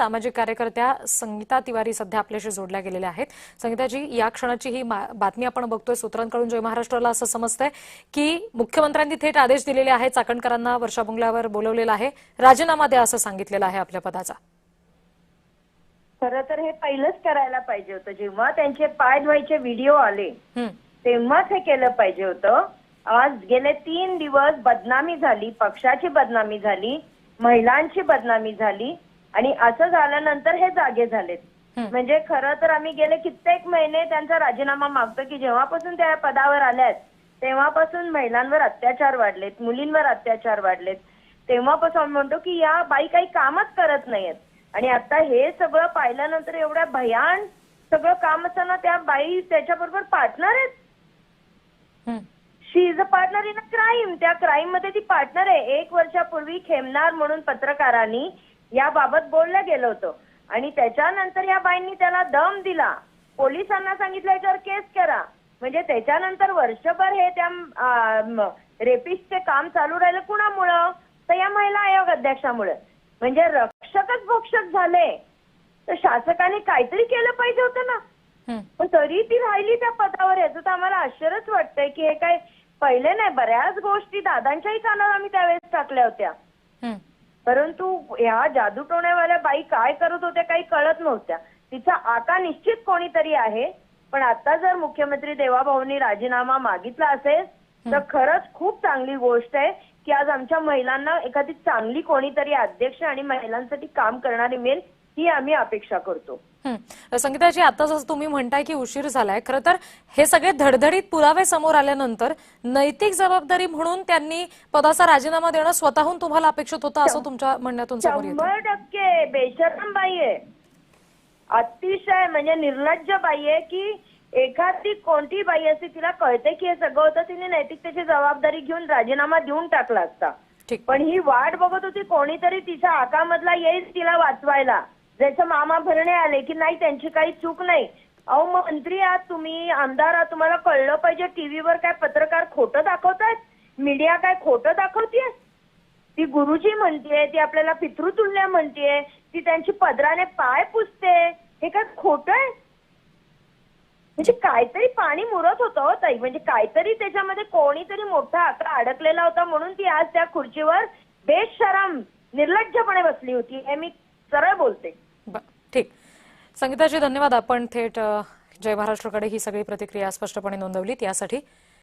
सामाजिक कार्यकर्त्या संगीता तिवारी सध्या आपल्याशी जोडल्या गेलेल्या आहेत। संगीताजी, या क्षणाची ही बातमी आपण बघतोय सूत्रांकडून जय महाराष्ट्राला असं समजतंय की मुख्यमंत्र्यांनी थेट आदेश दिलेले आहेत, चाकणकरांना वर्षा बंगल्यावर बोलवलेलं आहे, राजीनामा द्या असं सांगितलेलं आहे आपल्या पदाचा। खरं तर हे पहिलंच करायला पाहिजे होतं, जेव्हा त्यांचे पाय धुवायचे व्हिडिओ आले तेव्हाच हे केलं पाहिजे होतं। आज गेले 3 दिवस बदनामी झाली, पक्षाची बदनामी झाली, महिलांची बदनामी झाली आणि असं झाल्यानंतर हे जागे झालेत। म्हणजे खरं तर आम्ही गेले कित्येक महिने त्यांचा राजीनामा मागतो की जेव्हापासून त्या पदावर आल्यात तेव्हापासून महिलांवर अत्याचार वाढलेत, मुलींवर अत्याचार वाढलेत, तेव्हापासून आम्ही म्हणतो की या बाई काही कामच करत नाहीयेत। आणि आता हे सगळं पाहिल्यानंतर एवढ्या भयान सगळं काम असताना त्या बाई त्याच्याबरोबर पार्टनर आहेत। She is a partner in a crime, त्या क्राईम मध्ये ती पार्टनर आहे। 1 वर्षापूर्वी खेमनार म्हणून पत्रकारांनी याबाबत बोललं गेलं होतं आणि त्याच्यानंतर या बाईंनी त्याला दम दिला, पोलिसांना सांगितलं याच्यावर केस करा। म्हणजे त्याच्यानंतर वर्षभर हे त्या रेपिस्टचे काम चालू राहिलं कुणामुळं? तर या महिला आयोग अध्यक्षामुळे। म्हणजे रक्षकच भक्षक झाले तर शासकाने काहीतरी केलं पाहिजे होतं ना, पण तरी ती राहिली त्या पदावर। याचं तर आम्हाला आश्चर्यच वाटतंय की हे काय पहिले नाही, बऱ्याच गोष्टी दादांच्याही कानावर आम्ही त्यावेळेस टाकल्या होत्या, परंतु ह्या जादूटोण्यावाल्या बाई काय करत होत्या काही कळत नव्हत्या। तिचा आका निश्चित कोणीतरी आहे, पण आता जर मुख्यमंत्री देवाभाऊंनी राजीनामा मागितला असेल तर खरंच खूप चांगली गोष्ट आहे की आज आमच्या महिलांना एखादी चांगली कोणीतरी अध्यक्ष आणि महिलांसाठी काम करणारी मिळेल ही आम्ही अपेक्षा करतो। संगीताजी, आता जसं तुम्ही म्हणताय की उशीर झालाय, खरं तर हे सगळे धडधडीत पुरावे समोर आल्यानंतर नैतिक जबाबदारी म्हणून त्यांनी पदाचा राजीनामा देणं स्वतःहून तुम्हाला अपेक्षित होतं असं तुमच्या म्हणण्यातून समोर येतं। 100% बेशरम बाई आहे, अतिशय म्हणजे निर्लज्ज बाई आहे की एखादी कोणती बाई असते तिला कळते की हे सगळं होतं, तिने नैतिकतेची जबाबदारी घेऊन राजीनामा देऊन टाकला असता। पण ही वाट बघत होती कोणीतरी तिच्या आकामधला येईल तिला वाचवायला, जसं मामा भरणे आले की नाही त्यांची काही चूक नाही। अहो मंत्री आहात तुम्ही, आमदार आहात, तुम्हाला कळलं पाहिजे टीव्हीवर काय पत्रकार खोटं दाखवतायत, मीडिया काय खोटं दाखवतीये। ती गुरुजी म्हणतेय, ती आपल्याला पितृतुल्य म्हणतेय, ती त्यांची पदराने पाय पुसते, हे काय खोटं आहे? म्हणजे काहीतरी पाणी मुरत होतं हो ताई, म्हणजे काहीतरी त्याच्यामध्ये कोणीतरी मोठा आकडा अडकलेला होता म्हणून ती आज त्या खुर्चीवर बेशरम निर्लज्जपणे बसली होती, हे मी सरळ बोलते। ठीक, संगीताजी धन्यवाद। आपण थेट जय महाराष्ट्रकडे ही सगळी प्रतिक्रिया स्पष्टपणे नोंदवली त्यासाठी।